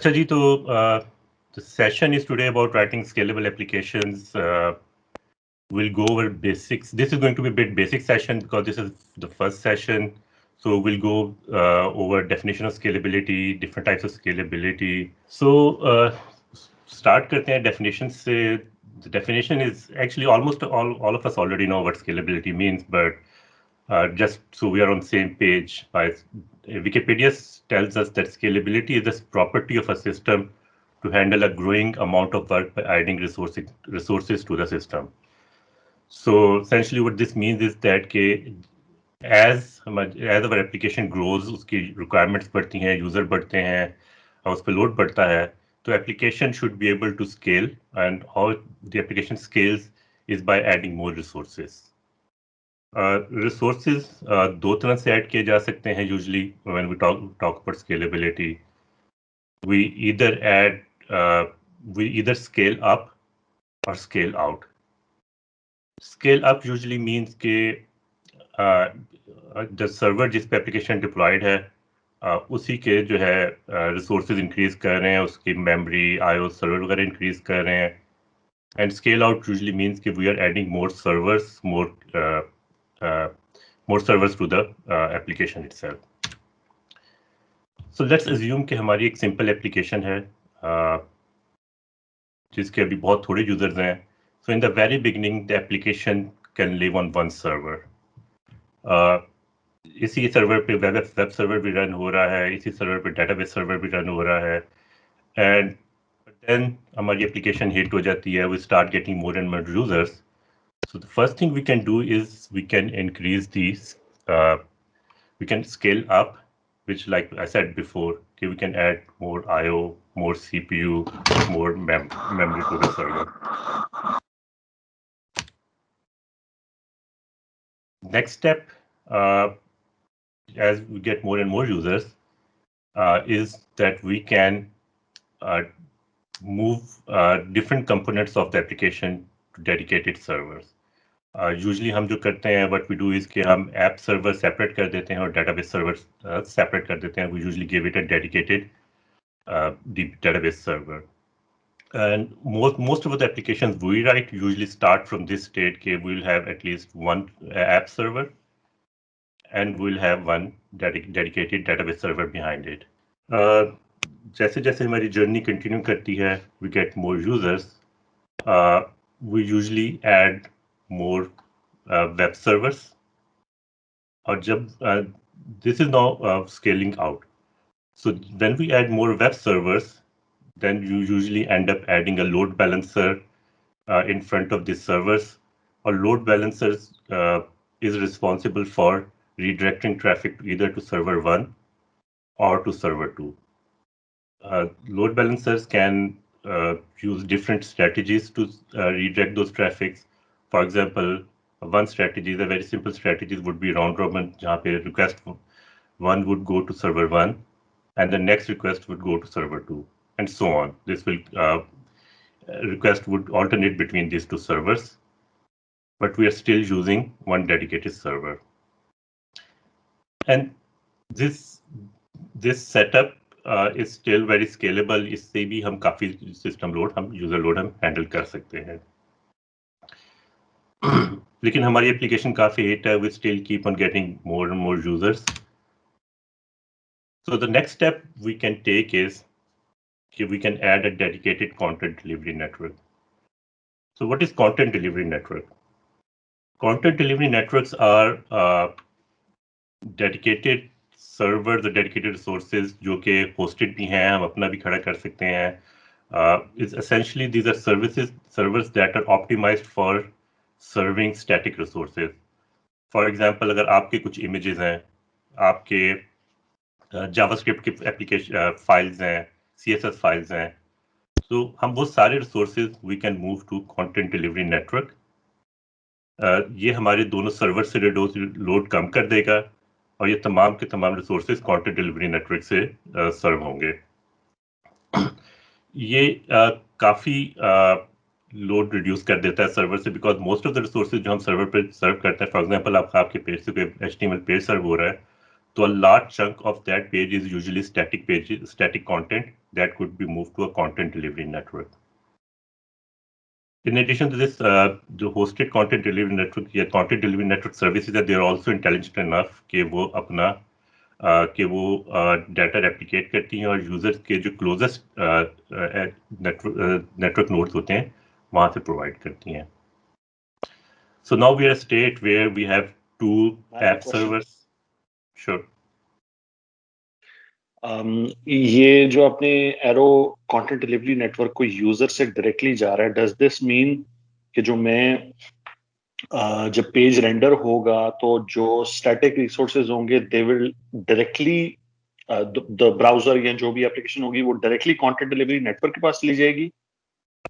अच्छा जी, तो the session is today about writing scalable applications. We'll go over basics. This is going to be a bit basic session because this is the first session. So we'll go over definition of scalability, different types of scalability. So start करते हैं definition से. The definition is actually almost all of us already know what scalability means, but just so we are on the same page, Wikipedia tells us that scalability is the property of a system to handle a growing amount of work by adding resources to the system. So essentially what this means is that as our application grows, उसकी requirements बढ़ती हैं, user बढ़ते हैं, और उस पर load बढ़ता है, तो application should be able to scale, and how the application scales is by adding more resources. Resources दो तरह से ऐड किए जा सकते हैं usually when we talk about scalability. We either scale up or scale out. Scale up usually means कि the server जिस पे application deployed है उसी के जो है resources increase कर रहे हैं, उसकी memory, I/O server वगैरह increase कर रहे हैं. And scale out usually means कि we are adding more servers, more servers to the application itself. So let's assume कि हमारी एक simple application है जिसके अभी बहुत थोड़े users हैं. So in the very beginning, the application can live on one server. इसी सर्वर पे वेब सर्वर भी रन हो रहा है, इसी सर्वर पे डेटाबेस सर्वर भी रन हो रहा है. And then हमारी application hit हो जाती है. We start getting more and more users. So the first thing we can do is we can increase these. We can scale up, which, like I said before, okay, we can add more I/O, more CPU, more memory to the server. Next step, as we get more and more users, is that we can move different components of the application to dedicated servers. Usually हम जो करते हैं, what we do is कि हम app server separate कर देते हैं और database server separate कर देते हैं. We usually give it a dedicated database server. And most of the applications we write usually start from this state कि we'll have at least one app server and we'll have one dedicated database server behind it. जैसे जैसे हमारी journey continue करती है, we get more users. We usually add more web servers. और जब this is now scaling out. So when we add more web servers, then you usually end up adding a load balancer in front of these servers. A load balancer is responsible for redirecting traffic either to server 1 or to server 2. Load balancers can use different strategies to redirect those traffics. For example, one strategy, the very simple strategies would be round robin, जहाँ पे request 1 would go to server 1 and the next request would go to server 2 and so on. This will request would alternate between these two servers, but we are still using one dedicated server. And this setup is still very scalable. इससे भी हम काफी system load, हम user load हम handle कर सकते हैं. लेकिन हमारी application काफी hit है. We still keep on getting more and more users. So the next step we can take is we can add a dedicated content delivery network. So what is content delivery network? Content delivery networks are dedicated servers, the dedicated resources जो कि hosted भी हैं, हम अपना भी खड़ा कर सकते हैं. Is essentially these are servers that are optimized for serving static resources. For example, अगर आपके कुछ images हैं, आपके JavaScript के application files हैं, CSS files हैं, तो हम वो सारे resources we can move to content delivery network. ये हमारे दोनों सर्वर से लोड कम कर देगा और ये तमाम के तमाम रिसोर्सेज कंटेंट डिलीवरी नेटवर्क से सर्व होंगे. ये काफ़ी लोड रिड्यूस कर देता है सर्वर से, because most of the resources जो हम सर्वर पे सर्व करते हैं, फॉर एग्जांपल आपके पेज से कोई HTML पेज सर्व हो रहा है, तो a large chunk of that page is usually static content that could be moved to a content delivery network. In addition to this, the hosted content delivery network या content delivery network services that they are also intelligent enough कि वो अपना data replicate करती हैं और users के जो closest network nodes होते हैं वहां से प्रोवाइड करती हैं. So now we are at a state where we have two app servers. Sure. ये जो अपने एरो कंटेंट डिलीवरी नेटवर्क को यूजर से डायरेक्टली जा रहा है, डज दिस मीन कि जो मैं जब पेज रेंडर होगा तो जो स्टैटिक रिसोर्सेज होंगे they will directly the browser या जो भी एप्लीकेशन होगी वो डायरेक्टली कंटेंट डिलीवरी नेटवर्क के पास ली जाएगी?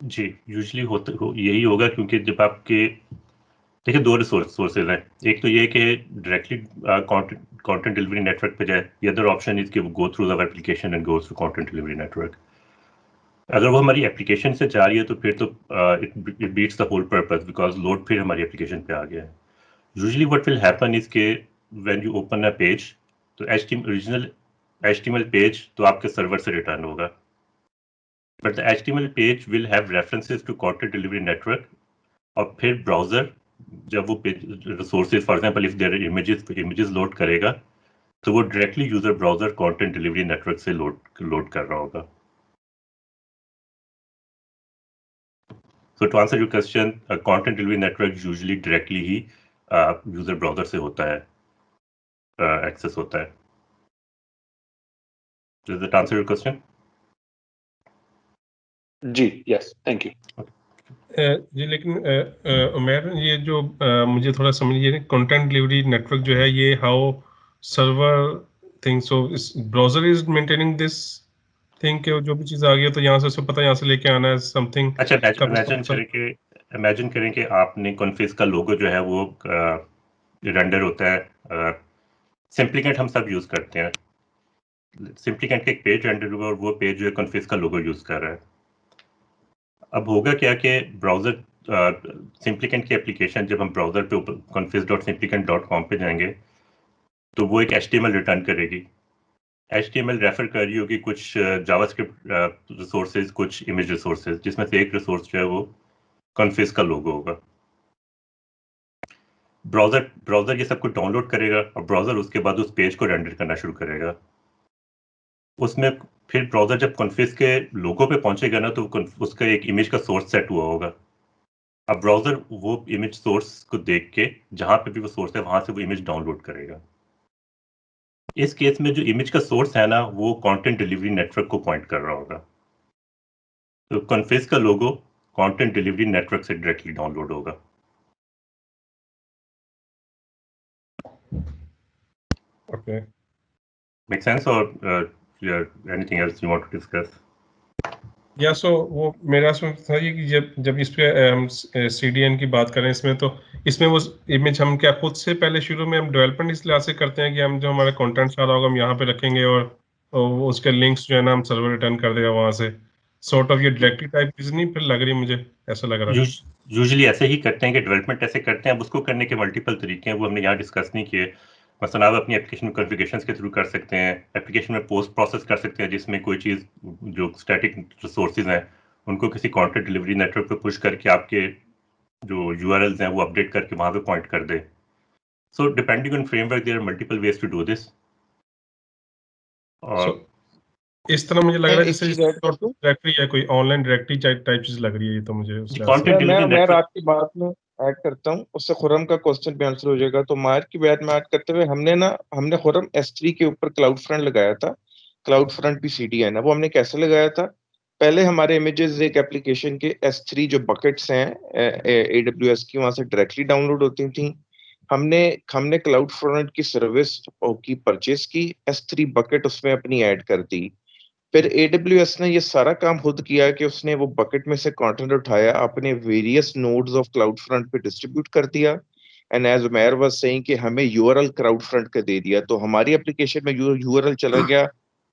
जी, यूजुअली यही होगा, क्योंकि जब आपके देखिए दो सोर्सेज हैं. एक तो ये कि डायरेक्टली कंटेंट डिलीवरी नेटवर्क पे जाए. द अदर ऑप्शन इज कि वो go through the application and goes through content delivery network. अगर वो हमारी एप्लीकेशन से जा रही है तो फिर तो it beats the whole purpose, because load फिर हमारी एप्लीकेशन पे आ गया है. Usually what will happen is के when you open a page, तो ओरिजिनल HTML पेज तो आपके सर्वर से रिटर्न होगा, but the HTML page will have references to content delivery network. और फिर ब्राउजर जब वो resources, for example if there images load करेगा तो वो directly user browser content delivery network से लोड कर रहा होगा. So to answer your question, a content delivery network usually directly he user browser से होता है, एक्सेस होता है. Does that answer your question? Ji, yes, thank you. जी, लेकिन उमेर, ये जो मुझे थोड़ा समझिए, कंटेंट डिलीवरी नेटवर्क जो है ये how server thing, so browser is maintaining this thing के जो भी चीज आ गई है तो यहाँ से उसको पता यहाँ से लेके आना है समथिंग. अच्छा, इमेजिन करें कि आपने कॉन्फिग का लोगो जो है वो रेंडर होता है. सिंप्लीकेंट हम सब यूज करते हैं. सिंप्लीकेंट का एक पेज रेंडर हुआ और वो पेज जो है कॉन्फिग का लोगो यूज कर रहा है. अब होगा क्या कि ब्राउजर सिंप्लीकेंट की एप्लीकेशन जब हम ब्राउजर पे config.simplicant.com पे जाएंगे तो वो एक HTML रिटर्न करेगी. HTML रेफर कर रही होगी कुछ जावास्क्रिप्ट रिसोर्सेज, कुछ इमेज रिसोर्सेज, जिसमें से एक रिसोर्स जो है वो कॉन्फिग का लोगो होगा. ब्राउजर ये सब कुछ डाउनलोड करेगा और ब्राउजर उसके बाद उस पेज को रेंडर करना शुरू करेगा. उसमें फिर ब्राउजर जब कॉन्फिग के लोगो पे पहुंचेगा ना तो उसका एक इमेज का सोर्स सेट हुआ होगा. अब ब्राउजर वो इमेज सोर्स को देख के जहां पे भी वो सोर्स है वहां से वो इमेज डाउनलोड करेगा. इस केस में जो इमेज का सोर्स है ना वो कंटेंट डिलीवरी नेटवर्क को पॉइंट कर रहा होगा. तो कॉन्फिग का लोगो कंटेंट डिलीवरी नेटवर्क से डायरेक्टली डाउनलोड होगा. Okay, make sense? और anything else you want to discuss? या सो वो मेरा सोच था ये कि जब इस पे हम CDN की बात करें इसमें, तो इसमें वो इमेज हम क्या खुद से पहले शुरू में हम डेवलपमेंट इस लिहाज से करते हैं कि हम जो हमारा कंटेंट सारा होगा हम यहाँ पे रखेंगे और उसके लिंक्स जो है ना हम सर्वर रिटर्न कर देगा वहां से, सॉर्ट ऑफ ये डायरेक्टली टाइप चीज नहीं फिर लग रही, मुझे ऐसा लग रहा है. यूजुअली ऐसे ही करते हैं कि डेवलपमेंट ऐसे करते हैं. अब उसको करने के मल्टीपल तरीके हैं, वो हमने यहाँ डिस्कस नहीं किए. मसलन आप अपनी एप्लीकेशन में कॉन्फ़िगरेशंस के थ्रू कर सकते हैं, एप्लीकेशन में पोस्ट प्रोसेस कर सकते हैं जिसमें कोई चीज़ जो स्टैटिक रिसोर्सेज हैं उनको किसी कंटेंट डिलीवरी नेटवर्क पे पुश करके आपके जो URLs हैं वो अपडेट करके वहां पे पॉइंट कर दे. So depending on framework there are multiple ways to do this. इस तरह मुझे लग रहा है जैसे डायरेक्टरी है, कोई ऑनलाइन डायरेक्टरी टाइप चीज लग रही है ये तो मुझे. मैं आपकी बात में ऐड करता हूं, उससे खुरम का क्वेश्चन भी आंसर हो जाएगा. तो मायर की बात में ऐड करते हुए हमने खुरम S3 के ऊपर क्लाउड फ्रंट लगाया था. क्लाउड फ्रंट भी CDN है. वो हमने कैसे लगाया था? पहले हमारे इमेजेस एक एप्लीकेशन के S3 जो बकेट्स हैं AWS की वहां से डायरेक्टली डाउनलोड होती थी. हमने क्लाउड फ्रंट की सर्विस की परचेस की, S3 बकेट उसमें अपनी ऐड कर दी. फिर AWS ने ये सारा काम खुद किया कि उसने वो बकेट में से कंटेंट उठाया, अपने various nodes of CloudFront पे डिस्ट्रीब्यूट कर दिया. And as Umair was saying कि हमें URL क्लाउड फ्रंट का दे दिया. तो हमारी एप्लीकेशन में URL चला गया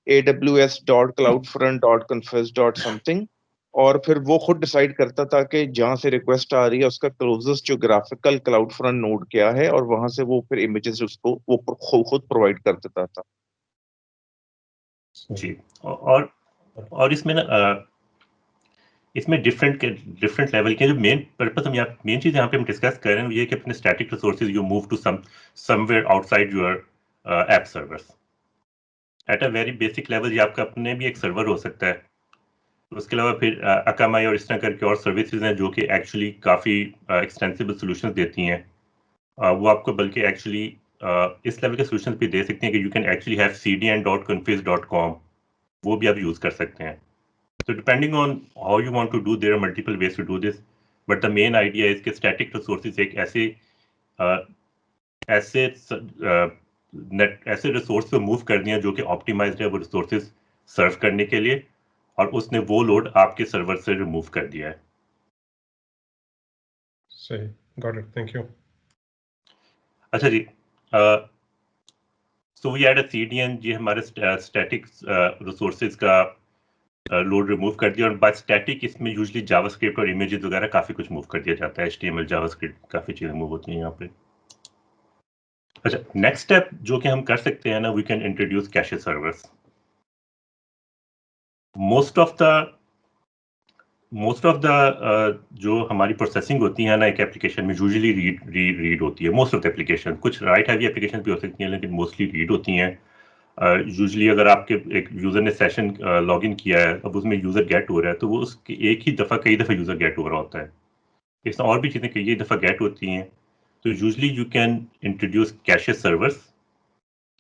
aws.cloudfront.config.something, और फिर वो खुद डिसाइड करता था कि जहां से रिक्वेस्ट आ रही है उसका closest geographical cloud front node क्या है, और वहां से वो फिर इमेजेस उसको वो खुद प्रोवाइड कर देता था. जी. और और इसमें ना इसमें डिफरेंट लेवल के जो मेन पर्पस हम यहाँ मेन चीज़ यहाँ पे हम डिस्कस कर रहे हैं ये कि अपने static resources you move to somewhere outside your app servers at a very basic level. ये आपका अपने भी एक सर्वर हो सकता है, उसके अलावा फिर अकामाई और इस तरह करके और सर्विसेज हैं जो कि एक्चुअली काफ़ी एक्सटेंसिबल सॉल्यूशंस देती हैं। वो आपको बल्कि एक्चुअली इस लेवल के सॉल्यूशंस भी दे सकती हैं कि you can actually have cdn.config.com, वो भी आप यूज़ कर सकते हैं। So depending on how you want to do, there are multiple ways to do this, but the main idea is कि static resources एक ऐसे रिसोर्स पे मूव कर दिया जो कि ऑप्टिमाइज्ड है वो रिसोर्सेज सर्व करने के लिए, और उसने वो लोड आपके सर्वर से रिमूव कर दिया है। सही, गॉट इट, थैंक यू। अच्छा जी, so we had a CDN, ये हमारे स्टैटिक रिसोर्सेज का लोड रिमूव कर दिया, और बाय स्टैटिक इसमें यूजुअली जावास्क्रिप्ट और इमेजेस वगैरह काफ़ी कुछ मूव कर दिया जाता है, HTML जावास्क्रिप्ट काफ़ी चीज़ें मूव होती हैं यहाँ पे। अच्छा, नेक्स्ट स्टेप जो कि हम कर सकते हैं ना, we can introduce cache servers. Most of the जो हमारी प्रोसेसिंग होती है ना एक एप्लीकेशन में, यूजुअली रीड होती है। मोस्ट ऑफ द एप्लीकेशन, कुछ राइट हैवी एप्लीकेशन भी हो सकती हैं लेकिन मोस्टली रीड होती हैं। यूजुअली अगर आपके एक यूज़र ने सेशन लॉगिन किया है, अब उसमें यूज़र गेट हो रहा है, तो वो उसकी एक ही दफ़ा कई दफ़ा यूज़र गेट हो रहा होता है। इसमें और भी चीज़ें कई दफ़ा गेट होती हैं, तो usually you can introduce cache servers.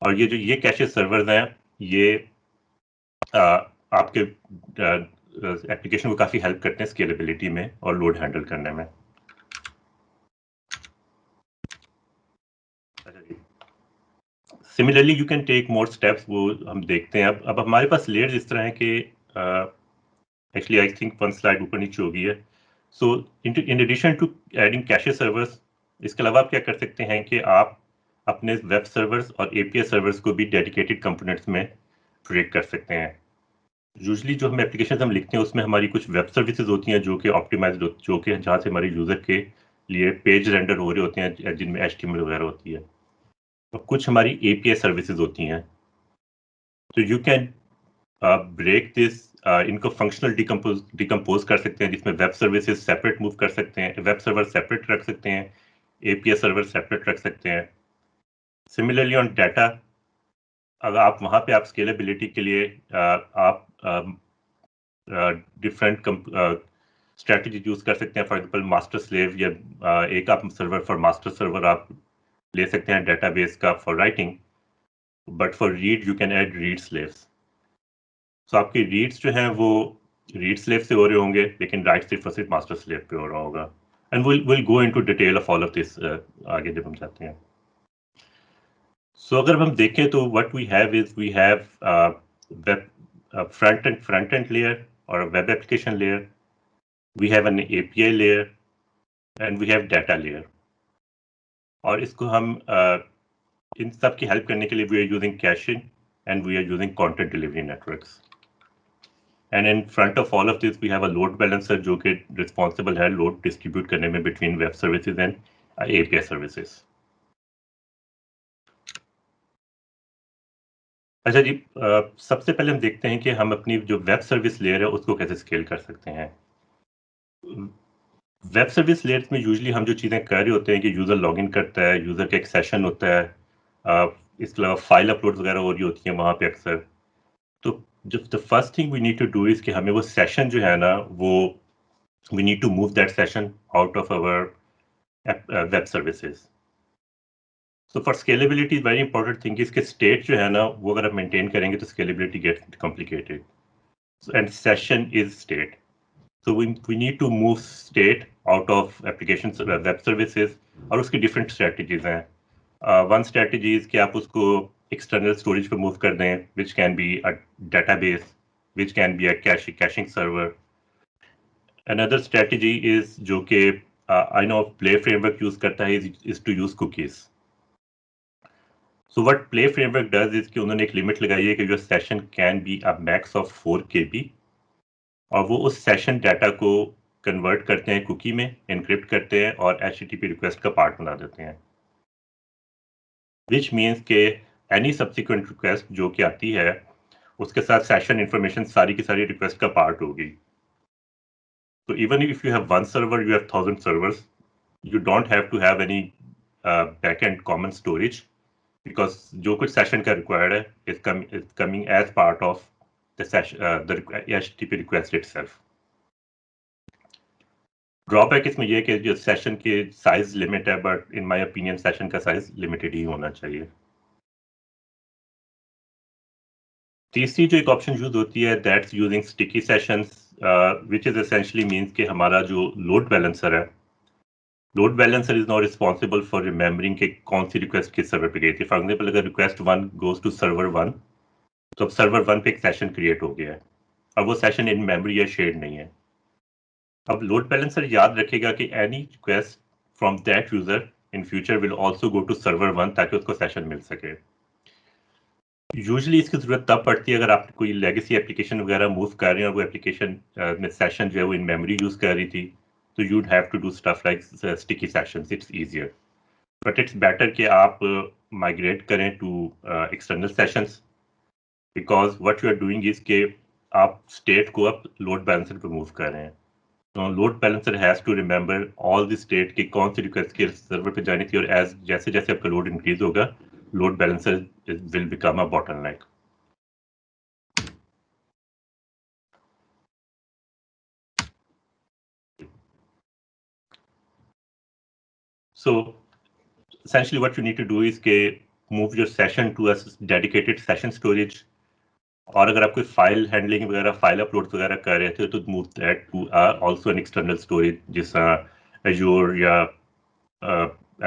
और ये कैशे सर्वर्स हैं, ये आपके एप्लीकेशन को काफ़ी हेल्प करते हैं स्केलेबिलिटी में और लोड हैंडल करने में। Similarly you can take more steps, वो हम देखते हैं। अब हमारे पास लेयर्स इस तरह है कि actually I think one slide ऊपर नीचे हो गई है। So in addition to adding cache servers, इसके अलावा आप क्या कर सकते हैं कि आप अपने वेब सर्वर्स और API सर्वर्स को भी डेडिकेटेड कंपोनेंट्स में ब्रेक कर सकते हैं। यूजुअली जो हम एप्लीकेशन हम लिखते हैं उसमें हमारी कुछ वेब सर्विसेज होती हैं जो कि ऑप्टिमाइज्ड, जो कि जहाँ से हमारे यूज़र के लिए पेज रेंडर हो रहे होते हैं, जिनमें HTML वगैरह होती है, और कुछ हमारी API सर्विसेज होती हैं। तो यू कैन ब्रेक दिस, इनको फंक्शनल डिकम्पोज कर सकते हैं, जिसमें वेब सर्विसेज सेपरेट मूव कर सकते हैं, वेब सर्वर सेपरेट रख सकते हैं, API सर्वर सेपरेट रख सकते हैं। सिमिलरली ऑन डाटा, अगर आप वहाँ पे आप स्केलेबिलिटी के लिए आप डिफरेंट स्ट्रैटेजी यूज कर सकते हैं। फॉर एग्जांपल मास्टर स्लेव, या एक आप सर्वर फॉर मास्टर सर्वर आप ले सकते हैं डेटाबेस का for writing, but for read you can add read slaves. So आपके रीड्स जो हैं वो रीड स्लेव से हो रहे होंगे, लेकिन राइट सिर्फ और सिर्फ मास्टर स्लेव पे हो रहा होगा। And will go into detail of all of this आगे जब हम जाते हैं। सो अगर हम देखें तो what we have is we have web front end layer और web application layer, we have an API layer and we have data layer, और इसको हम इन सब की हेल्प करने के लिए we are using caching and we are using content delivery networks, and in front of all of this we have a load balancer जो कि responsible है load distribute करने में between web services and API services। अच्छा जी, सबसे पहले हम देखते हैं कि हम अपनी जो वेब सर्विस लेयर है उसको कैसे स्केल कर सकते हैं। वेब सर्विस लेयर्स में यूजुअली हम जो चीज़ें कर रहे होते हैं कि यूज़र लॉगिन करता है, यूज़र का एक सेशन होता है, इसके अलावा फाइल अपलोड वगैरह हो रही होती है वहाँ पे अक्सर। तो जब the first thing we need to do is कि हमें वो सेशन जो है ना, वो we need to move that session out of our web services. So for scalability is very important thing, इसके स्टेट जो है ना वो अगर आप मेंटेन करेंगे तो scalability get complicated, and session is state. So we need to move state out of applications web services, और उसकी different strategies हैं। One strategy is कि आप उसको external storage पे move कर दें, which can be a database, which can be a caching server. Another strategy is जो कि I know Play framework use करता है is to use cookies. So what Play framework does is कि उन्होंने एक limit लगाई है कि your session can be a max of 4 KB, और वो उस सेशन डाटा को कन्वर्ट करते हैं कुकी में, एनक्रिप्ट करते हैं और HTTP रिक्वेस्ट का पार्ट बना देते हैं, विच मीन्स के एनी सब्सिक्वेंट रिक्वेस्ट जो कि आती है उसके साथ सेशन इंफॉर्मेशन सारी की सारी रिक्वेस्ट का पार्ट होगी. So even if you have one server, you have 1,000 servers. You don't have to have any backend common storage because जो कुछ session का required है is coming as part of the session, the HTTP request itself. Drawback इसमें यह कि जो session के size limit है, but in my opinion session का साइज लिमिटेड ही होना चाहिए. तीसरी जो एक ऑप्शन यूज होती है that's using sticky sessions, which is essentially means कि हमारा जो लोड बैलेंसर है, load balancer is not responsible for remembering कि कौन सी रिक्वेस्ट किस सर्वर पे गई थी. फॉर एग्जांपल अगर रिक्वेस्ट 1 गोज टू सर्वर 1, तो अब सर्वर 1 पे एक सेशन क्रिएट हो गया है. अब वो सेशन इन मेमोरी या शेयर्ड नहीं है. अब लोड बैलेंसर याद रखेगा कि any request from that user in future will also go to server 1 ताकि उसको सेशन मिल सके. यूजुअली इसकी जरूरत तब पड़ती है अगर आप कोई लेगेसी एप्लीकेशन वगैरह मूव कर रहे हैं और वो एप्लीकेशन में सेशन जो है वो इन मेमोरी यूज कर रही थी, तो you'd have to do stuff like sticky sessions. It's easier, but it's better कि आप माइग्रेट करें to external sessions, because what you are doing is के आप स्टेट को अब लोड बैलेंसर पे मूव कर रहे हैं. तो load balancer has to remember all the state की कौन सी रिक्वेस्ट के सर्वर पे जानी थी, और एज जैसे जैसे आपका लोड इंक्रीज होगा load balancer will become a bottleneck. So essentially what you need to do is के move your session to a dedicated session storage, और अगर आप कोई फाइल हैंडलिंग वगैरह फाइल अपलोड वगैरह कर रहे थे तो move that to also an external storage, जिस एजूर या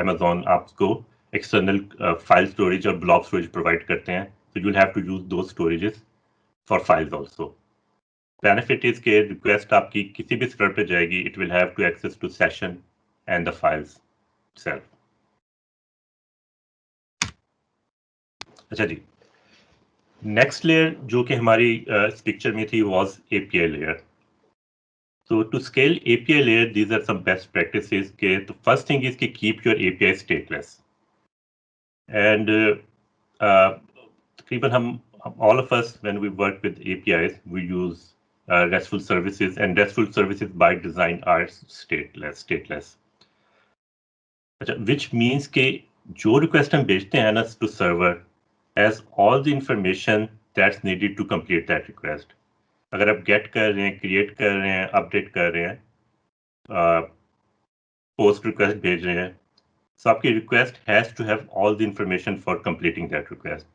अमेजोन आपको एक्सटर्नल फाइल स्टोरेज और ब्लॉक स्टोरेज प्रोवाइड करते हैं. तो you will have to use those storages for files also. Benefit is के रिक्वेस्ट आपकी किसी भी सर्वर पे जाएगी, it will have to access to session and the files itself. अच्छा जी, नेक्स्ट लेयर जो कि हमारी इस पिक्चर में थी was API layer. So to scale API layer, these are some best practices. The first thing is to keep your API stateless. And all of us, when we work with APIs, we use RESTful services, and RESTful services by design are stateless. Which means कि जो request हम भेजते हैं ना to server has all the information that's needed to complete that request. अगर आप gate कर रहे हैं, क्रिएट कर रहे हैं, अपडेट कर रहे हैं, पोस्ट रिक्वेस्ट भेज रहे हैं, सो आपकी request has to have all the information for completing that request.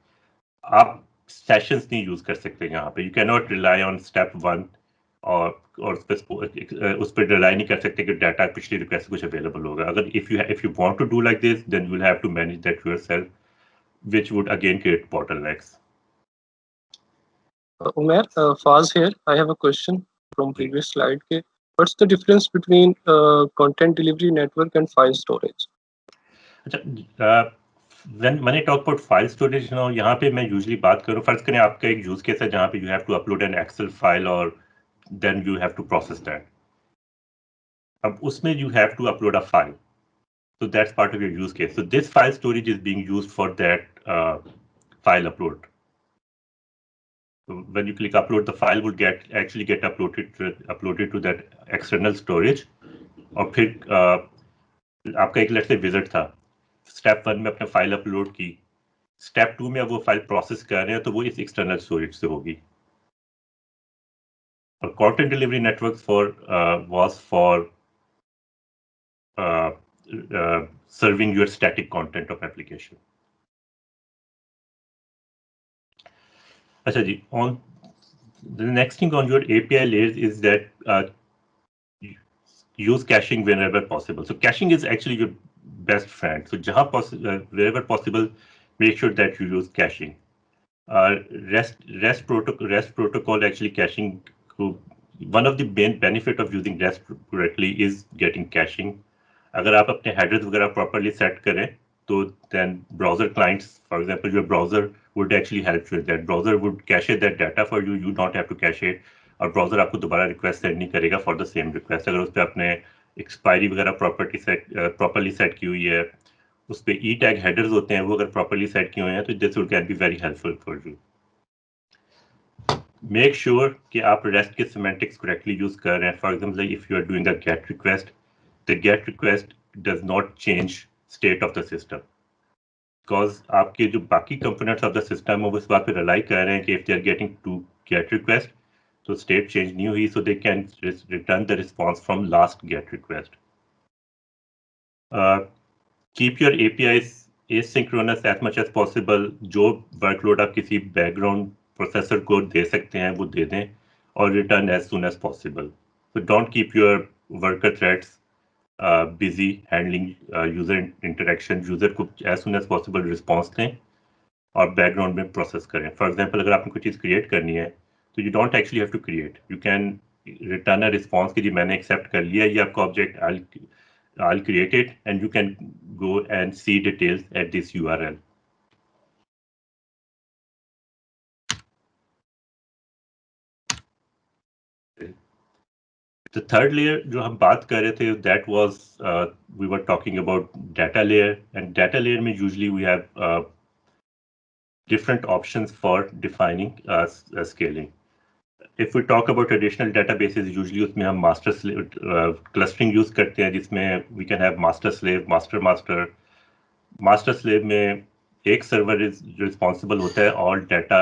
आप सेशंस नहीं यूज कर सकते यहाँ पे. You can not rely on step 1 और उस पर रिलाई नहीं कर सकते कि डाटा पिछली रिक्वेस्ट कुछ अवेलेबल होगा. अगर if you want to do like this, then you will have to manage that yourself, which would again create bottlenecks. Umair, Faz here. I have a question from previous slide. What's the difference between content delivery network and file storage? When I talk about file storage, यहाँ पे मैं usually बात करूँ, फर्ज करें आपका एक use case है जहाँ पे you have to upload an Excel file और then you have to process that. अब उसमें you have to upload a file, so that's part of your use case. So this file storage is being used for that file upload. So when you click upload, the file will actually get uploaded to that external storage. और फिर आपका एक let's say visit था, step 1 में अपने file upload की, step 2 में अब वो फाइल प्रोसेस कर रहे हैं तो वो इस एक्सटर्नल स्टोरेज से होगी. और content delivery network was for serving your static content of application. अच्छा जी, on the next thing on your API layers is that use caching whenever possible. So caching is actually your best friend. So wherever possible, make sure that you use caching. REST protocol actually caching. One of the main benefit of using REST correctly is getting caching. अगर आप अपने headers वगैरह properly set करें, तो then browser clients, for example, your browser would actually help you with that. Browser would cache that data for you. You don't have to cache it. और browser आपको दोबारा request send नहीं करेगा for the same request. अगर उस पर आपने expiry वगैरह properly set की हुई है, उस पर e-tag headers होते हैं, वो अगर properly set किए हुए हैं, तो this can be very helpful for you. Make sure कि आप रेस्ट के सिमेंटिक्स करेक्टली यूज कर रहे हैं. For example if you are doing a get request, the get request does not change state of the system, because आपके जो बाकी components of the system है वो इस बात पे रिलाई कर रहे हैं कि if they are getting to get request तो स्टेट चेंज नहीं हुई, so they can return the response from last get request. Keep your APIs asynchronous as much as possible. जो वर्कलोड आप किसी बैकग्राउंड प्रोसेसर को दे सकते हैं वो दे दें और return as soon as possible. So don't keep your worker threads busy handling user interaction. User को as soon as possible response दें और बैकग्राउंड में प्रोसेस करें. फॉर एग्जाम्पल अगर आपको कोई चीज़ क्रिएट करनी है तो you don't actually have to create, you can return a response कि जी मैंने एक्सेप्ट कर लिया ये आपका object, I'll create it and you can go and see details at this URL. The third layer जो हम बात कर रहे थे, that was we were talking about data layer, and data layer में usually we have different options for defining scaling. If we talk about traditional databases, usually उसमें हम master slave clustering use करते हैं, जिसमें we can have master slave, master slave में एक server is responsible होता है all data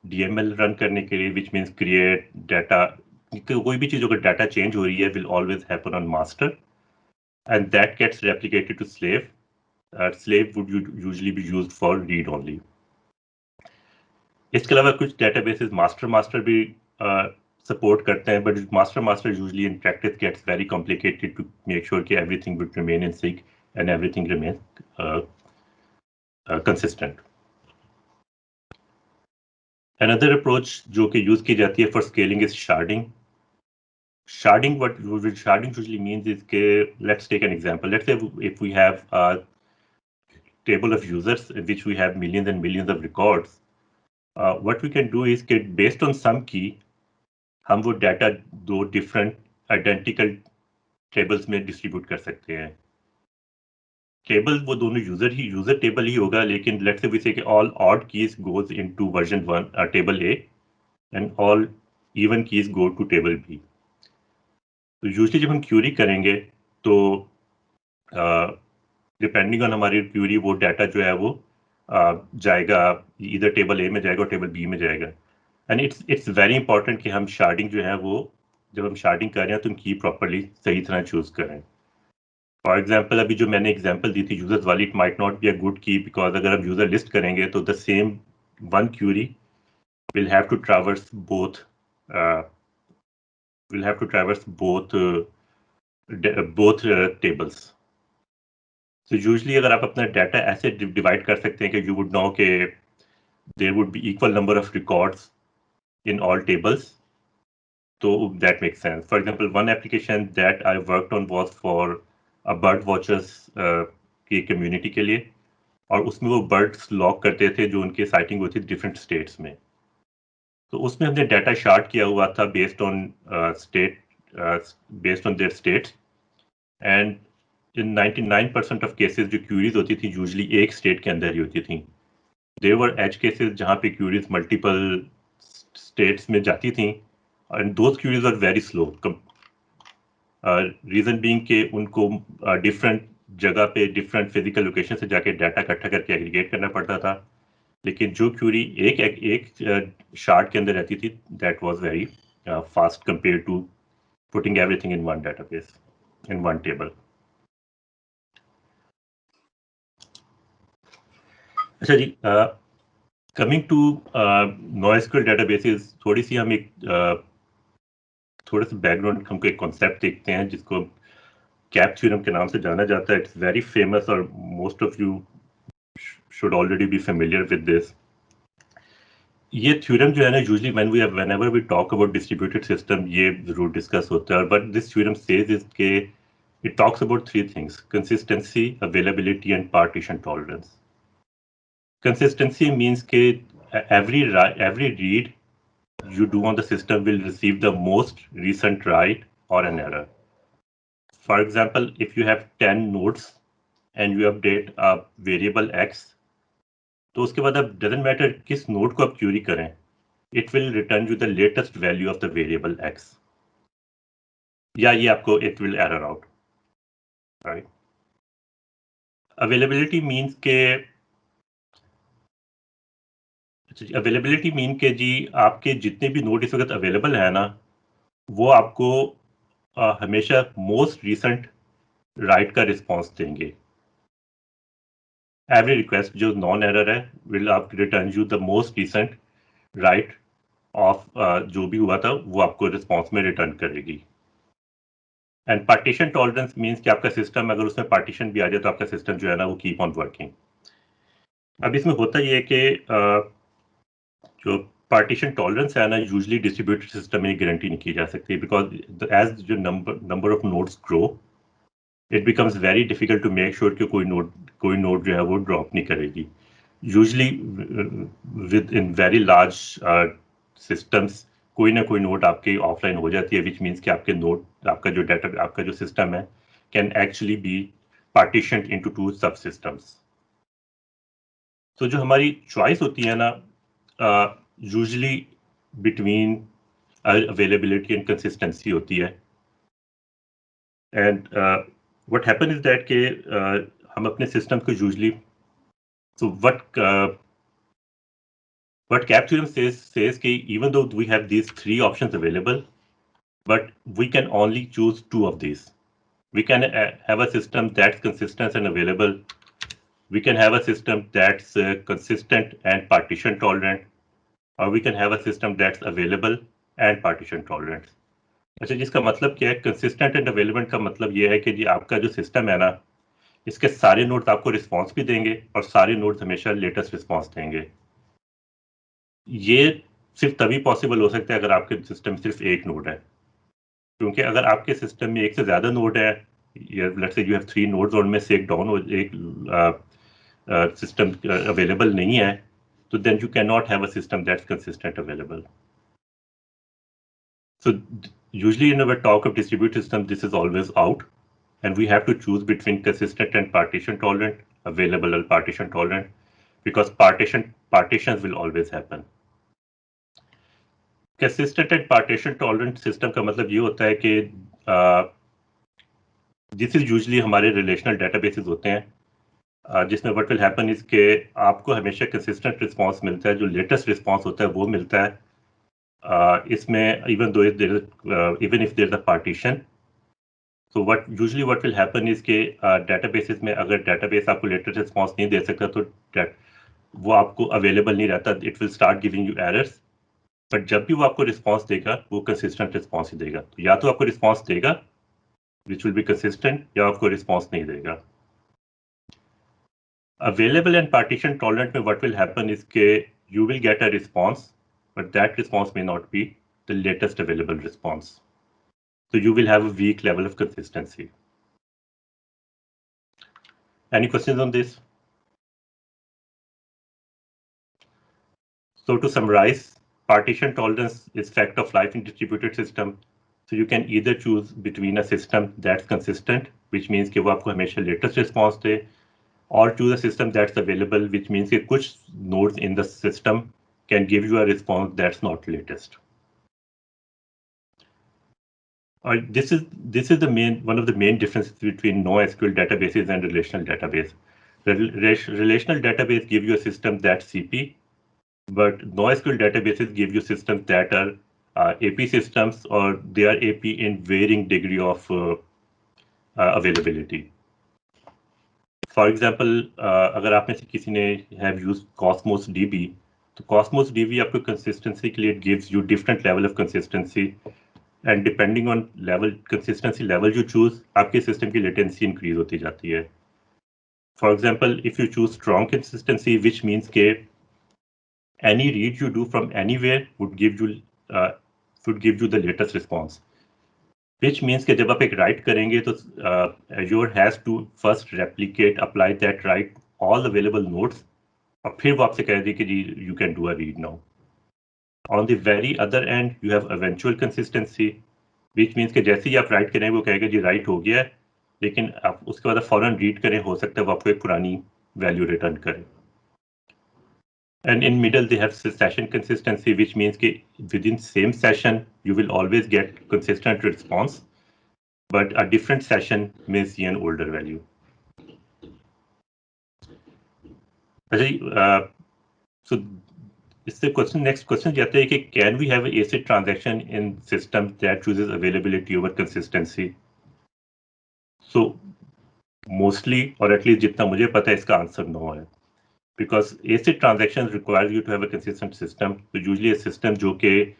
DML run करने के लिए, which means create data. कोई भी चीज़ अगर data change हो रही है will always happen on master, and that gets replicated to slave. Slave would usually be used for read only. इसके अलावा कुछ databases master भी सपोर्ट करते हैं, but master usually in practice gets very complicated to make sure कि everything would remain in sync and everything remain consistent. Another approach जो कि use की जाती है for scaling is sharding. Sharding, what sharding usually means is के let's take an example. Let's say if we have a table of users in which we have millions and millions of records, what we can do is कि based on some key हम वो data दो different identical tables में distribute कर सकते हैं. Table वो दोनों यूजर टेबल ही होगा, लेकिन लेट्स से वी से कि all odd keys goes into version 1 table A and all even keys go to table B. तो यूजुअली जब हम क्यूरी करेंगे तो डिपेंडिंग ऑन हमारी क्यूरी वो डाटा जो है वो जाएगा इधर टेबल A में जाएगा और टेबल B में जाएगा. एंड इट्स वेरी इंपॉर्टेंट कि हम शार्डिंग जो है वो जब हम शार्डिंग कर रहे हैं तो की प्रॉपर्ली सही तरह चूज करें. फॉर एग्जांपल अभी जो मैंने एग्जांपल दी थी यूजर्स वाली, it might not be a good key, because अगर हम यूजर लिस्ट करेंगे तो the same one query will have to traverse both tables. So usually अगर आप अपना डाटा ऐसे डिवाइड कर सकते हैं कि यू वुड नो के there would be equal number of records in all tables, so that makes sense. For example, one application that I worked on was for a bird watchers की community के लिए, और उसमें वो birds log करते थे जो उनके sighting होती थी different states में. तो उसमें हमने data shard किया हुआ था based on their states, and in 99% of cases जो queries होती थी usually एक state के अंदर ही होती थी. There were edge cases जहाँ पे queries multiple states में जाती थी, and those queries are very slow. Reason being के उनको different जगह पे different physical location से जाके डाटा इकट्ठा करके aggregate करना पड़ता था, लेकिन जो क्यूरी एक shard के अंदर रहती थी that was very fast compared to putting everything in one database, in one table. अच्छा जी, कमिंग टू NoSQL databases, थोड़ी सी हम एक थोड़ा सा बैकग्राउंड हमको एक कॉन्सेप्ट देखते हैं जिसको कैप थ्योरम के नाम से जाना जाता है. इट्स वेरी फेमस और most of you should already be familiar with this. ये थ्योरम जो है ना usually whenever we talk about distributed system ये जरूर डिस्कस होता है, but this theorem says is के it talks about three things: consistency, availability and partition tolerance. Consistency means that every read you do on the system will receive the most recent write or an error. For example, if you have 10 nodes and you update a variable x, तो उसके बाद अब doesn't matter किस node को आप query करें, it will return you the latest value of the variable x. या ये आपको it will error out, right? Availability means के जी आपके जितने भी नोड इस वक्त अवेलेबल है ना, वो आपको हमेशा मोस्ट रिसेंट राइट का रिस्पॉन्स देंगे. एवरी रिक्वेस्ट जो नॉन एरर है विल आप return you the most recent right of जो भी हुआ था वो आपको रिस्पॉन्स में रिटर्न करेगी. एंड पार्टीशन टॉलरेंस मींस कि आपका सिस्टम अगर उसमें पार्टीशन भी आ जाए तो आपका सिस्टम जो है ना वो कीप ऑन वर्किंग. अब इसमें होता ये है कि जो पार्टीशन टॉलरेंस है ना, यूजुअली डिस्ट्रीब्यूटेड सिस्टम में गारंटी नहीं की जा सकती, बिकॉज एज जो number of nodes grow it becomes very difficult to make sure कि कोई नोड जो है वो ड्रॉप नहीं करेगी. Usually within very large systems कोई ना कोई नोड आपके ऑफलाइन हो जाती है, विच मीन्स कि आपका जो डाटा आपका जो सिस्टम है कैन एक्चुअली बी पार्टीशन्ड इनटू 2 सब सिस्टम्स. तो जो हमारी चॉइस होती है ना usually between availability and consistency होती है. And what happen is that के हम अपने सिस्टम को usually so what CAP theorem says कि even though we have these 3 options available, but we can only choose 2 of these. We can have a system that's consistent and available. We can have a system that's consistent and partition tolerant, or we can have a system that's available and partition tolerant. अच्छा, जिसका मतलब क्या है? Consistent and available का मतलब ये है कि जी आपका जो सिस्टम है ना, इसके सारे नोड्स आपको रिस्पॉन्स भी देंगे और सारे नोड्स हमेशा लेटेस्ट रिस्पॉन्स देंगे. ये सिर्फ तभी पॉसिबल हो सकता है अगर आपके सिस्टम सिर्फ एक नोड है, क्योंकि अगर आपके सिस्टम में एक से ज़्यादा नोड है, let's say you have 3 nodes और उनमें से एक डाउन एक सिस्टम अवेलेबल नहीं है, तो then you can not have a system that's consistent available. So usually in our talk of distributed system, this is always out, and we have to choose between consistent and partition tolerant, available and partition tolerant, because partitions will always happen. Consistent and partition tolerant system का मतलब ये होता है कि this is usually हमारे relational databases होते हैं, जिसमें what will happen is कि आपको हमेशा consistent response मिलता है, जो latest response होता है वो मिलता है. इसमें even if there is a partition, so what will happen is कि databases में अगर database आपको latest response नहीं दे सकता तो वो आपको available नहीं रहता, it will start giving you errors. But जब भी वो आपको रिस्पॉन्स देगा वो कंसिस्टेंट रिस्पॉन्स ही देगा. तो या तो आपको रिस्पॉन्स देगा विच विल बी कंसिस्टेंट, या आपको रिस्पॉन्स नहीं देगा. अवेलेबल एंड पार्टीशन टॉलरेंट में व्हाट विल हैपन इज के you will get a response, but that response may not be the latest available response. So you will have a weak level of consistency. Any questions on this? So to summarize, partition tolerance is fact of life in distributed system. So you can either choose between a system that's consistent, which means कि वो आपको हमेशा latest response they, or choose a system that's available, which means कि कुछ nodes in the system can give you a response that's not latest. This is the one of the main differences between NoSQL databases and relational database. Relational database give you a system that's CP, but NoSQL databases give you systems that are AP systems, or they are AP in varying degree of availability. For example, अगर आप में से किसी ने have used Cosmos DB, तो Cosmos DB आपको consistency के लिए gives you different level of consistency, and depending on consistency level you choose, आपके system की latency increase होती जाती है. For example, if you choose strong consistency, which means के any read you do from anywhere would give you the latest response. Which means कि जब आप एक write करेंगे तो Azure has to first replicate, apply that write all available nodes, और फिर वो आपसे कह दे कि जी you can do a read now. On the very other end, you have eventual consistency, which means कि जैसे ही आप write करेंगे वो कहेगा जी write हो गया है, लेकिन आप उसके बाद फौरन read करें, हो सकता है वो आपको एक पुरानी value return करे. And in middle, they have session consistency, which means that within same session, you will always get consistent response, but a different session may see an older value. So इससे question next question जाता है कि can we have a ACID transaction in system that chooses availability over consistency? So mostly, or at least जितना मुझे पता है, इसका answer no है. Because ACID transactions require you to have a consistent system. So usually a system जो कि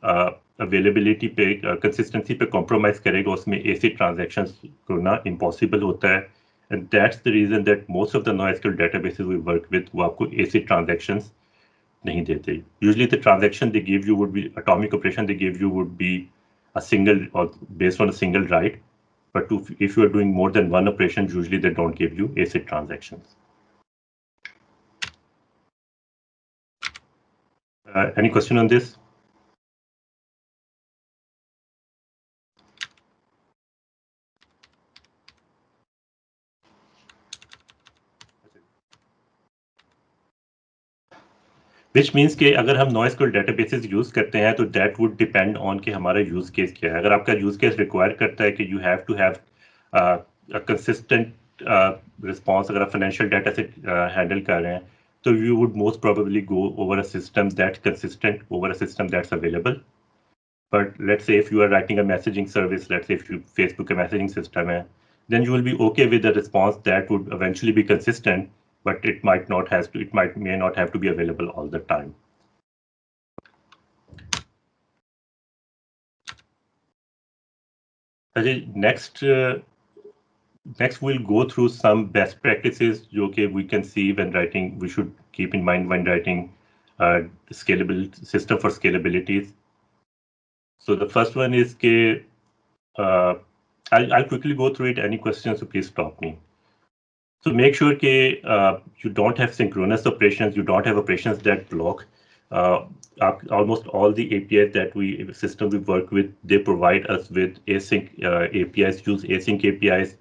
availability पे consistency पे compromise करेगा, उसमें ACID transactions करना impossible होता है. And that's the reason that most of the NoSQL databases we work with वो आपको ACID transactions नहीं देते. Usually the transaction they give you would be atomic operation they give you would be a single or based on a single write. But if you are doing more than one operation, usually they don't give you ACID transactions. Any question on this? Which means कि अगर हम NoSQL databases use करते हैं तो that would depend on कि हमारा use case क्या है. अगर आपका use case require करता है कि you have to have a consistent response, अगर आप financial data से handle कर रहे हैं, तो you would most probably go over a system that's consistent over a system that's available. But let's say if you are writing a messaging service, let's say if you Facebook a messaging system है, then you will be okay with the response that would eventually be consistent, but it may not have to be available all the time. Next we'll go through some best practices okay we can see when writing. We should keep in mind when writing scalable system for scalabilities. So the first one is I'll quickly go through it. Any questions, so please stop me. So make sure that you don't have synchronous operations, you don't have operations that block. Almost all the APIs that we work with, they provide us with async APIs, use async APIs,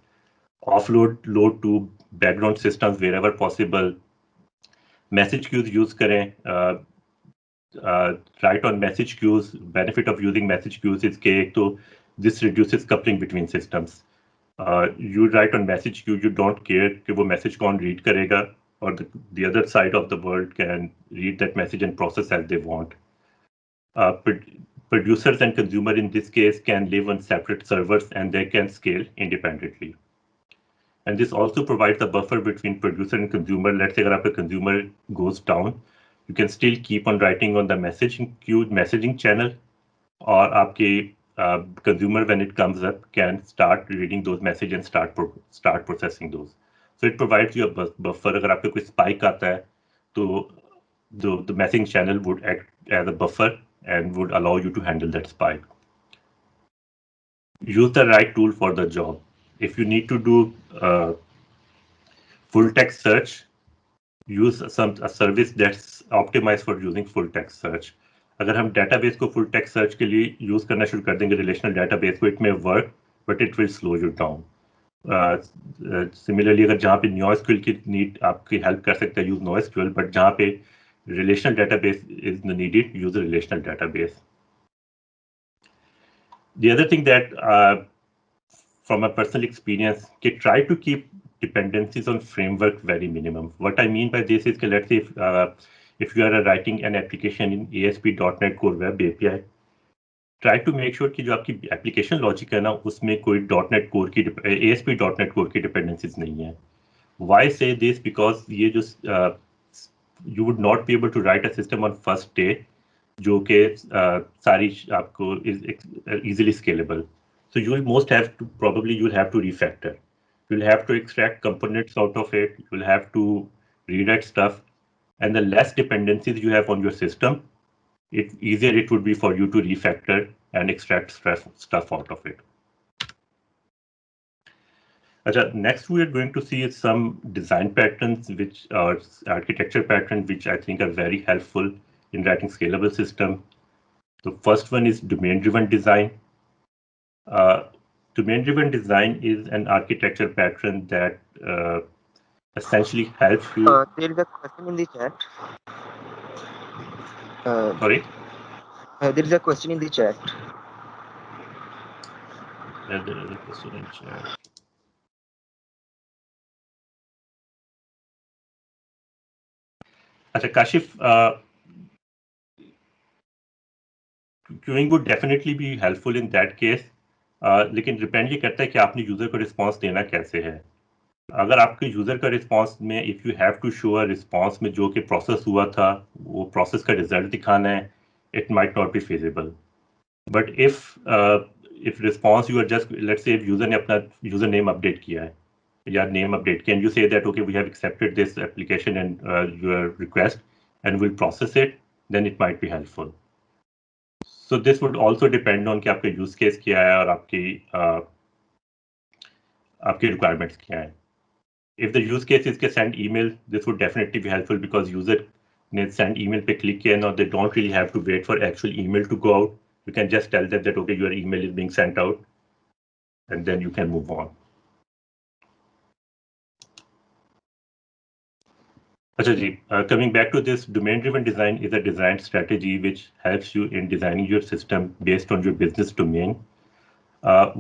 load to background systems wherever possible. Message queues use करें. Write on message queues. Benefit of using message queues is that this reduces coupling between systems. You write on message queue, you don't care कि वो message कौन read करेगा, or the other side of the world can read that message and process as they want. Producers and consumer in this case can live on separate servers and they can scale independently. And this also provides a buffer between producer and consumer. Let's say if a consumer goes down, you can still keep on writing on the messaging queue, messaging channel, or आपके consumer when it comes up can start reading those messages and start processing those. So it provides you a buffer. अगर आपको कोई spike आता है, तो the messaging channel would act as a buffer and would allow you to handle that spike. Use the right tool for the job. If you need to do full text search, use a service that's optimized for using full text search. अगर हम database को full text search के लिए use करना शुरू कर देंगे relational database को, it may work, but it will slow you down. Similarly, अगर जहाँ पे NoSQL की need आपकी help कर सकता है, use NoSQL, but जहाँ पे relational database is needed, use a relational database. The other thing that, from a personal experience, try to keep dependencies on framework very minimum. What I mean by this is, let's say if you are writing an application in ASP.NET Core Web API, try to make sure कि जो आपकी application logic है ना, उसमें कोई .NET Core की ASP.NET Core की dependencies नहीं है. Why say this? Because ये जो you would not be able to write a system on first day जो कि सारी आपको is easily scalable. So you will you'll have to refactor. You'll have to extract components out of it. You'll have to rewrite stuff. And the less dependencies you have on your system, easier it would be for you to refactor and extract stuff out of it. Next, we are going to see some design patterns, which are architecture patterns, which I think are very helpful in writing scalable system. The first one is domain-driven design. Domain-driven design is an architecture pattern that essentially helps you. There is a question in the chat. Sorry? There is a question in the chat. There is a question in chat. Achha, Kashif, queuing would definitely be helpful in that case, लेकिन depend ये करता है कि आपने user को response देना कैसे है. अगर आपके यूजर का रिस्पांस में if you have to show a response में जो कि प्रोसेस हुआ था वो प्रोसेस का रिजल्ट दिखाना है, it might not be feasible. But if response you are just let's say user ने अपना यूजर नेम अपडेट किया है या name update, can you say that okay we have accepted this application and your request and will process it, then it might be helpful. So this would also depend on कि आपका use case क्या है और आपकी requirements क्या है. If the use case is के send email, this would definitely be helpful because user ने send email पे click किया ना, they don't really have to wait for actual email to go out. You can just tell them that okay your email is being sent out, and then you can move on. Achha ji, coming back to this, domain-driven design is a design strategy which helps you in designing your system based on your business domain.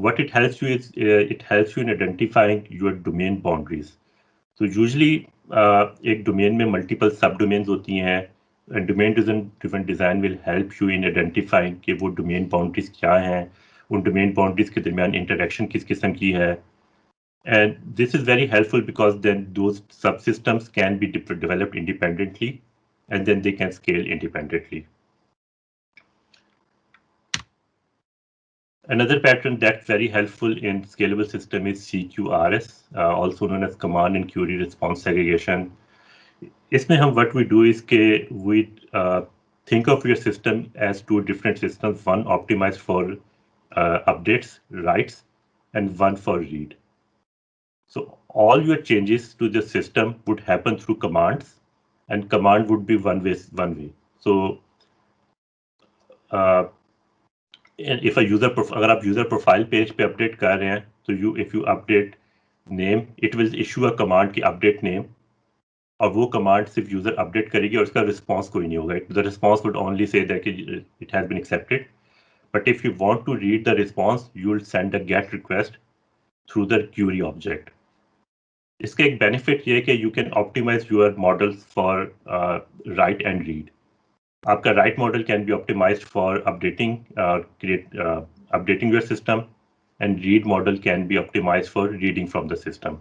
What it helps you is it helps you in identifying your domain boundaries. So usually एक domain में multiple subdomains होती हैं, and domain-driven design will help you in identifying कि वो domain boundaries क्या हैं, उन domain boundaries के दरमियान interaction किस किस्म की है. And this is very helpful because then those subsystems can be developed independently and then they can scale independently. Another pattern that's very helpful in scalable system is CQRS, also known as Command and Query Response Segregation. इसमें what we do is we think of your system as two different systems, one optimized for updates, writes, and one for read. So all your changes to the system would happen through commands, and command would be one way. So if a user अगर आप user profile page पे update कर रहे हैं, तो if you update name, it will issue a command की update name, और वो command सिर्फ user update करेगी और उसका response कोई नहीं होगा. The response would only say that it has been accepted. But if you want to read the response, you will send a GET request through the query object. इसका एक benefit ये है कि you can optimise your models for write and read. आपका write model can be optimised for updating your system, and read model can be optimised for reading from the system.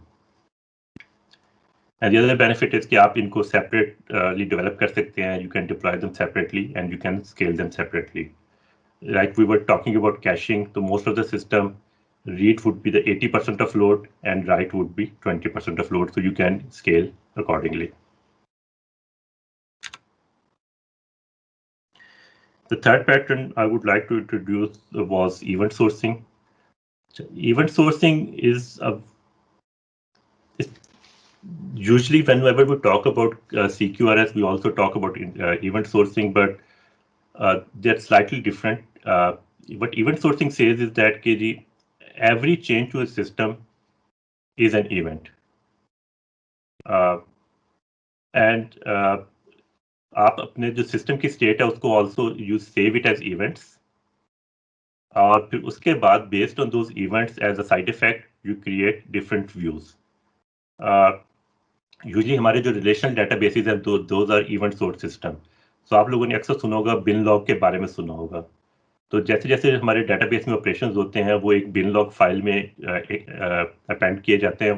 And the other benefit is कि आप इनको separately develop कर सकते हैं. You can deploy them separately and you can scale them separately. Like we were talking about caching, तो most of the system read would be the 80% of load and write would be 20% of load, so you can scale accordingly. The third pattern I would like to introduce was event sourcing. Event sourcing is usually whenever we talk about CQRS, we also talk about event sourcing, but they're slightly different. What event sourcing says is that every change to a system is an event, and आप अपने जो system की state है उसको also you save it as events, और फिर उसके बाद based on those events as a side effect you create different views. Usually हमारे जो relational databases हैं those are event source system. So आप लोगों ने अक्सर सुना होगा bin log के बारे में सुना होगा. तो जैसे जैसे हमारे डेटाबेस में ऑपरेशंस होते हैं वो एक बिन लॉग फाइल में अपेंड किए जाते हैं,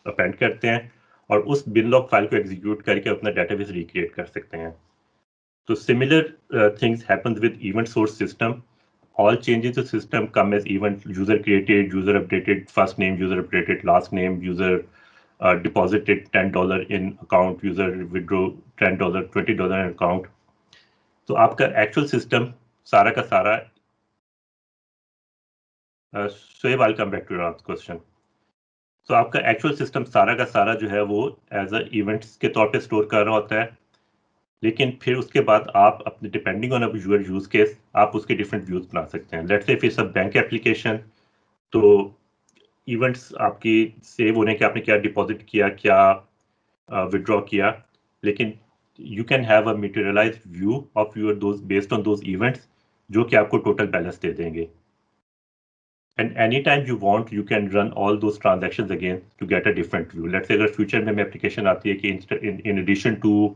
अपेंड करते हैं, और उस बिन लॉग फाइल को एग्जीक्यूट करके अपना डेटाबेस रिक्रिएट कर सकते हैं. तो similar things happens with event source system. All changes to system come as event. User created, user updated first name, user updated last name, user deposited $10 in account, user withdraw $10, $20 in account. तो आपका actual system सारा का सारा, Shoaib I come back to your question. तो आपका actual system सारा का सारा जो है वो एज अ इवेंट्स के तौर पे स्टोर कर रहा होता है, लेकिन फिर उसके बाद आप अपने depending on you're used case आप उसके डिफरेंट व्यूज बना सकते हैं. लेट्स से फिर सब बैंक एप्लीकेशन, तो इवेंट्स आपकी सेव होने के आपने क्या डिपॉजिट किया, क्या विड्रॉ किया, लेकिन you can have a materialized view of your those based on those events जो कि आपको total balance दे देंगे. And anytime you want, you can run all those transactions again to get a different view. Let's say अगर future में application आती है कि in addition to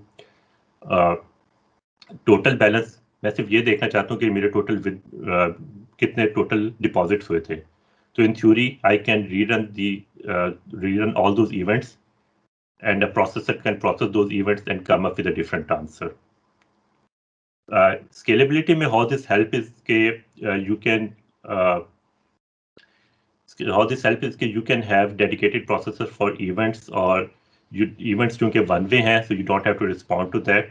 total balance, मैं सिर्फ ये देखना चाहता हूँ कि मेरे total कितने total deposits हुए थे. So in theory, I can rerun all those events, and a processor can process those events and come up with a different answer. Scalability में how this help is कि you can you can have dedicated processor for events or events जो कि one way हैं, so you don't have to respond to that,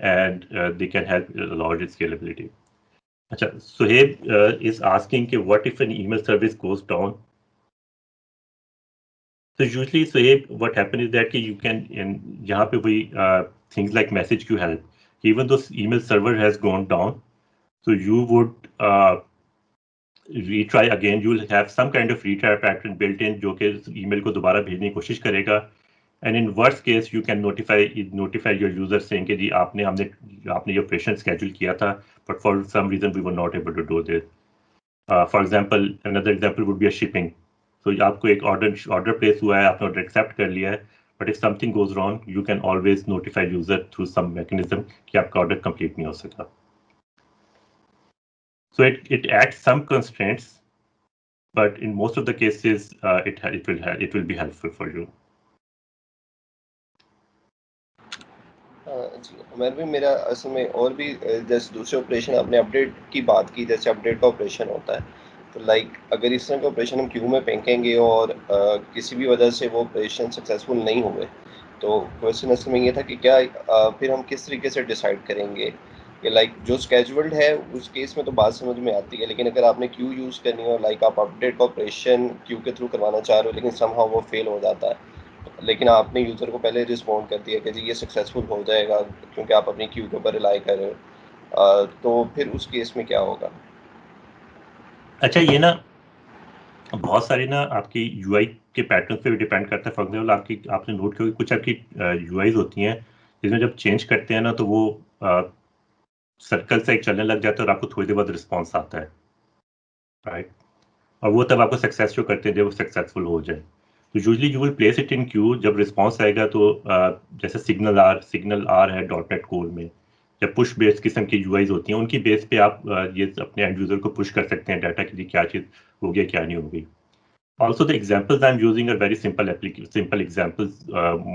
and they can help a lot with scalability. अच्छा, Suhaib is asking कि what if an email service goes down? So usually, Suhaib, what happens is that you can यहाँ पे वही things like message queue help. Even though email server has gone down, so you would retry again. You will have some kind of retry pattern built in जो कि email को दोबारा भेजने की कोशिश करेगा. And in worst case, you can notify your user saying कि जी आपने ये operation schedule किया था, but for some reason we were not able to do this. For example, another example would be a shipping. So आपको एक order place हुआ है, आपने order accept कर लिया है, but if something goes wrong, you can always notify user through some mechanism कि आपका order complete नहीं हो सका. So it adds some constraints, but in most of the cases, it will be helpful for you. जी उमर भी मेरा असल में और भी जैसे दूसरे ऑपरेशन आपने अपडेट की बात की, जैसे अपडेट का ऑपरेशन होता है, तो लाइक अगर इस तरह का ऑपरेशन हम क्यू में फेंकेंगे और किसी भी वजह से वो ऑपरेशन सक्सेसफुल नहीं हुए, तो क्वेश्चन असल में ये था कि क्या फिर हम किस तरीके से डिसाइड करेंगे कि लाइक जो स्केजुअल्ड है उस केस में तो बात समझ में आती है, लेकिन अगर आपने क्यू यूज़ करनी हो, लाइक आप अपडेट का ऑपरेशन क्यू के थ्रू करवाना चाह रहे हो लेकिन समहाउ वो फेल हो जाता है, लेकिन आपने यूज़र को पहले रिस्पॉन्ड कर दिया कि जी ये सक्सेसफुल हो जाएगा क्योंकि आप अपनी क्यू के ऊपर रिलाई कर रहे हो, तो फिर उस केस में क्या होगा? अच्छा, ये ना बहुत सारी ना आपकी यूआई के पैटर्न पे भी डिपेंड करता है. फॉर एग्जाम्पल आपने नोट किया कि कुछ आपकी यूआईज होती हैं जिसमें जब चेंज करते हैं ना तो वो सर्कल से एक चलने लग जाता है और आपको थोड़ी देर बाद रिस्पॉन्स आता है, राइट? और वो तब आपको सक्सेस शो करते हैं जब वो सक्सेसफुल हो जाए. तो usually you will place it in Q. जब रिस्पॉन्स आएगा तो जैसे सिग्नल आर है .NET कोर में, जब पुश बेस्ड किस्म की यूआईज होती हैं उनकी बेस पे आप ये अपने एंड यूजर को पुश कर सकते हैं डाटा की क्या चीज़ हो गया क्या नहीं हो गई. Also the examples I am using are very simple examples.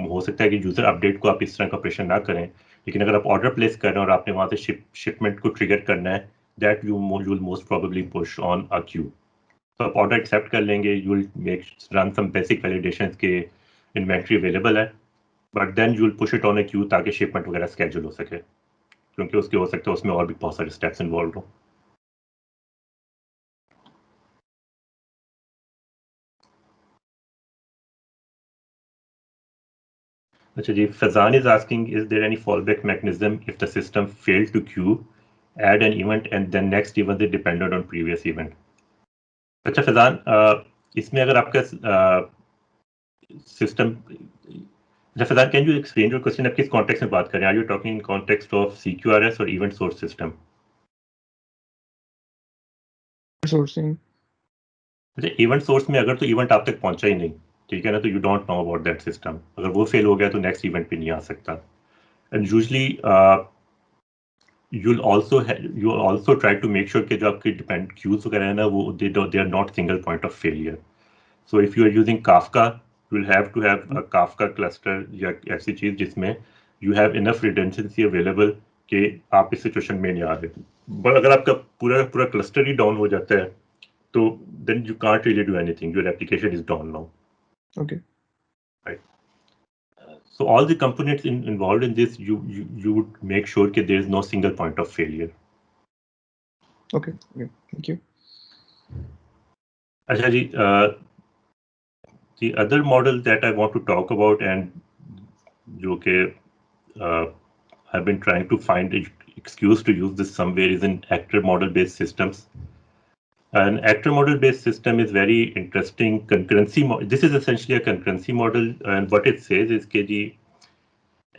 हो सकता है कि यूजर अपडेट को आप इस तरह का ऑपरेशन ना करें, लेकिन अगर आप ऑर्डर प्लेस कर रहे हैं और आपने वहाँ से शिपमेंट को ट्रिगर करना है, that you will most probably push on a queue. तो आप ऑर्डर एक्सेप्ट कर लेंगे, you will run some basic validations के इन्वेंट्री अवेलेबल है, but then you will push it on a queue ताकि शिपमेंट वगैरह स्केड्यूल हो सके, क्योंकि उसके हो सकता है उसमें और भी बहुत सारे स्टेप्स इन्वॉल्व हो. अच्छा जी, Fazan is asking, is there any fallback mechanism if the system failed to queue, add an event and then next event is dependent on previous event? अच्छा Fazan, इसमें अगर आपका system, Fazan, can you explain your question? आप किस context में बात कर रहे हैं? Are you talking in context of CQRS or event source system? Sourcing. अच्छा, इवेंट सोर्स में अगर तो इवेंट आप तक पहुंचा ही नहीं, ठीक है ना, तो you don't know about that system. अगर वो फेल हो गया तो नेक्स्ट इवेंट पे नहीं आ सकता. And usually you also try to make sure कि जो आपकी डिपेंड क्यूज वगैरह है ना वो they are not single point of failure. So if you are using Kafka, you will have to have a Kafka cluster या ऐसी चीज जिसमें you have enough redundancy available कि आप इस सिचुएशन में नहीं आ रहे. बट अगर आपका पूरा क्लस्टर ही डाउन हो जाता है so then you can't really do anything. Your application is down now. Okay. Right. So all the components involved in this, you would make sure that there is no single point of failure. Okay. Thank you. Asha ji, the other model that I want to talk about and jo ke I've been trying to find an excuse to use this somewhere is an actor model based systems. An actor model based system is very interesting. Concurrency, this is essentially a concurrency model, and what it says is that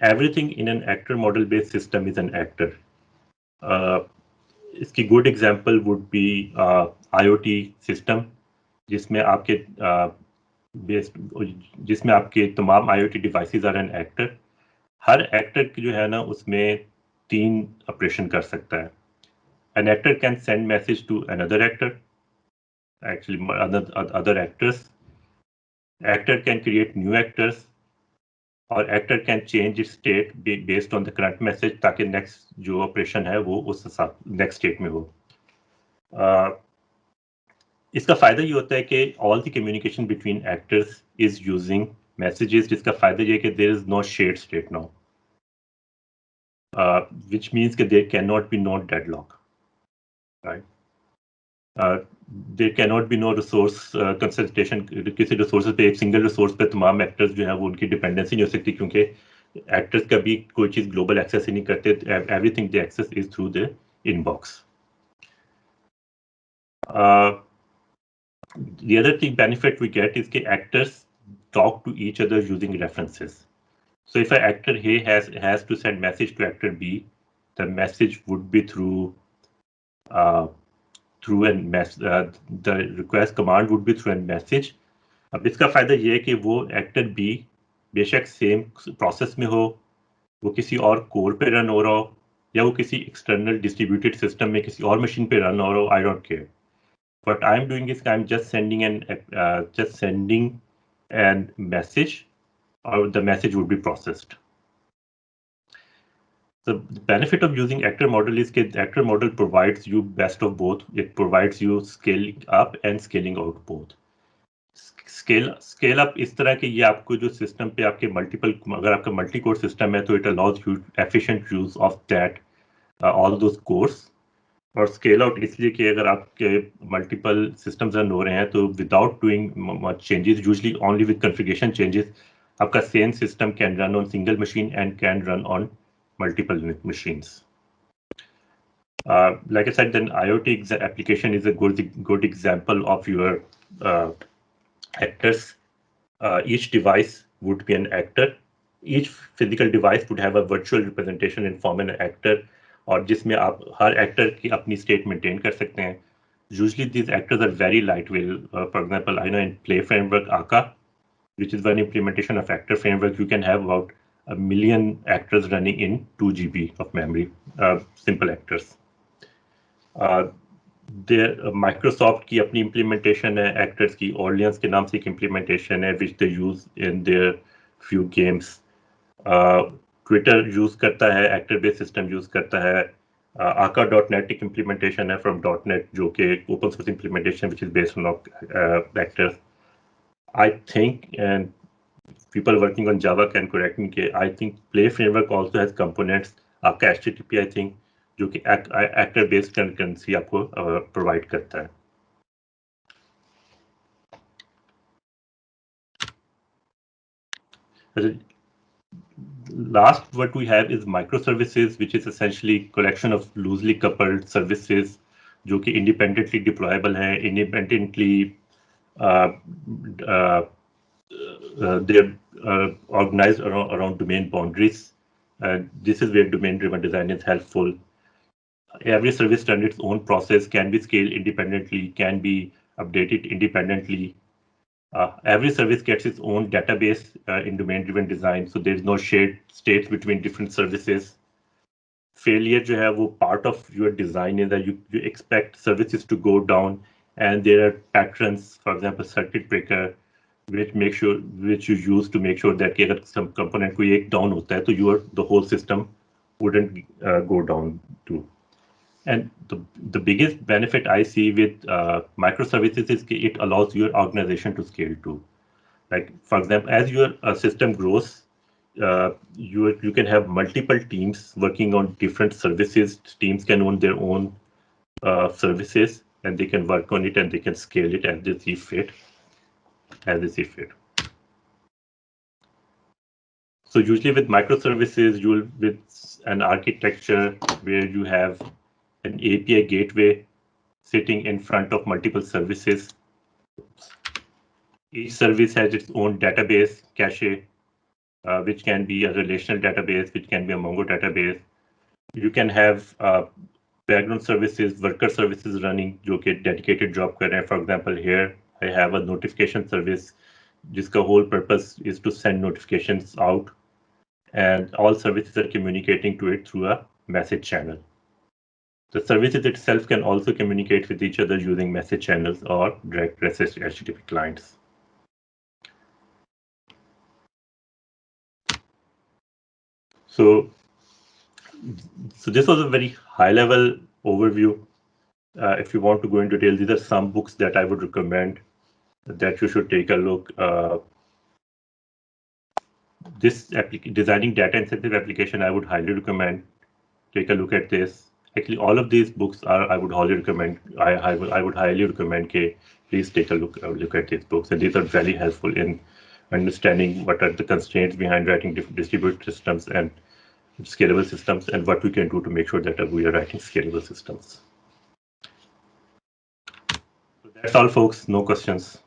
everything in an actor model based system is an actor. इसकी good example would be IoT system जिसमें आपके तमाम IoT devices are an actor. Her actor की जो है ना उसमें 3 operation कर सकता है. An actor can send message to another actor, actually other actors. Actor can create new actors, or actor can change its state based on the current message ताकि next जो operation है वो उस next state में हो. इसका फायदा ये होता है कि all the communication between actors is using messages, जिसका फायदा ये है कि there is no shared state now, which means that there cannot be no deadlock, right? There cannot be no resource concentration. किसी resources पे एक single resource पे तमाम actors जो हैं वो उनकी dependency नहीं हो सकती क्योंकि actors कभी कोई चीज़ global access ही नहीं करते. Everything they access is through the inbox. The other thing benefit we get is that actors talk to each other using references. So if an actor A has to send message to actor B, the message would be through the request command would be through a message. अब इसका फायदा ये है कि वो actor B बेशक same process में हो, वो किसी और कोर पे रन हो रहा हो, या वो किसी एक्सटर्नल डिस्ट्रीब्यूटेड सिस्टम में किसी और मशीन पे रन हो रहा हो, I don't care. What I am doing is I am just sending an message, or the message would be processed. The benefit of using actor model is that the actor model provides you best of both. It provides you scaling up and scaling out both. Scale up इस तरह के ये आपको जो system पे आपके multiple, अगर आपका मल्टी कोर सिस्टम है तो it allows you efficient use of that all those cores. और स्केल आउट इसलिए कि अगर आपके मल्टीपल सिस्टम्स रन हो रहे हैं तो without doing much changes, usually only with configuration changes, आपका same system can run on single machine and can run on multiple machines. Like I said, then IoT application is a good example of your actors. Each device would be an actor. Each physical device would have a virtual representation in form an actor, और जिसमें आप हर actor की अपनी state maintain कर सकते हैं. Usually these actors are very lightweight. For example, I know in Play framework Aka, which is one implementation of actor framework, you can have about 1 million actors running in 2 GB of memory, simple actors. Microsoft की अपनी implementation है actors की, Orleans के नाम से एक implementation है which they use in their few games. Twitter use करता है actor based system use करता है. Aka.net एक implementation है from .net जो कि open source implementation which is based on actors. I think, and people working on Java can correct me, I think Play framework also has components. आपका HTTP I think जो कि actor based concurrency आपको provide करता है. Last what we have is microservices, which is essentially collection of loosely coupled services जो कि independently deployable हैं, independently they're organized around domain boundaries. This is where domain-driven design is helpful. Every service runs its own process, can be scaled independently, can be updated independently. Every service gets its own database in domain-driven design, so there's no shared states between different services. Failure जो है वो part of your design is that you expect services to go down, and there are patterns, for example, circuit breaker, which you use to make sure that अगर some component कोई एक down होता है तो the whole system wouldn't go down too. And the biggest benefit I see with microservices is it allows your organization to scale too. Like for example, as your system grows, you can have multiple teams working on different services. Teams can own their own services, and they can work on it and they can scale it as they see fit. So usually with microservices, you'll with an architecture where you have an API gateway sitting in front of multiple services. Each service has its own database, cache, which can be a relational database, which can be a Mongo database. You can have background services, worker services running, जो कि dedicated job कर रहे हैं. For example, here I have a notification service, जिसका whole purpose is to send notifications out, and all services are communicating to it through a message channel. The services itself can also communicate with each other using message channels or direct REST HTTP clients. So this was a very high-level overview. If you want to go into detail, these are some books that I would recommend that you should take a look. This designing data-intensive application, I would highly recommend. Take a look at this. Actually, all of these books I would highly recommend. I would highly recommend. Please take a look at these books, and these are very helpful in understanding what are the constraints behind writing distributed systems and scalable systems, and what we can do to make sure that we are writing scalable systems. So that's all, folks. No questions.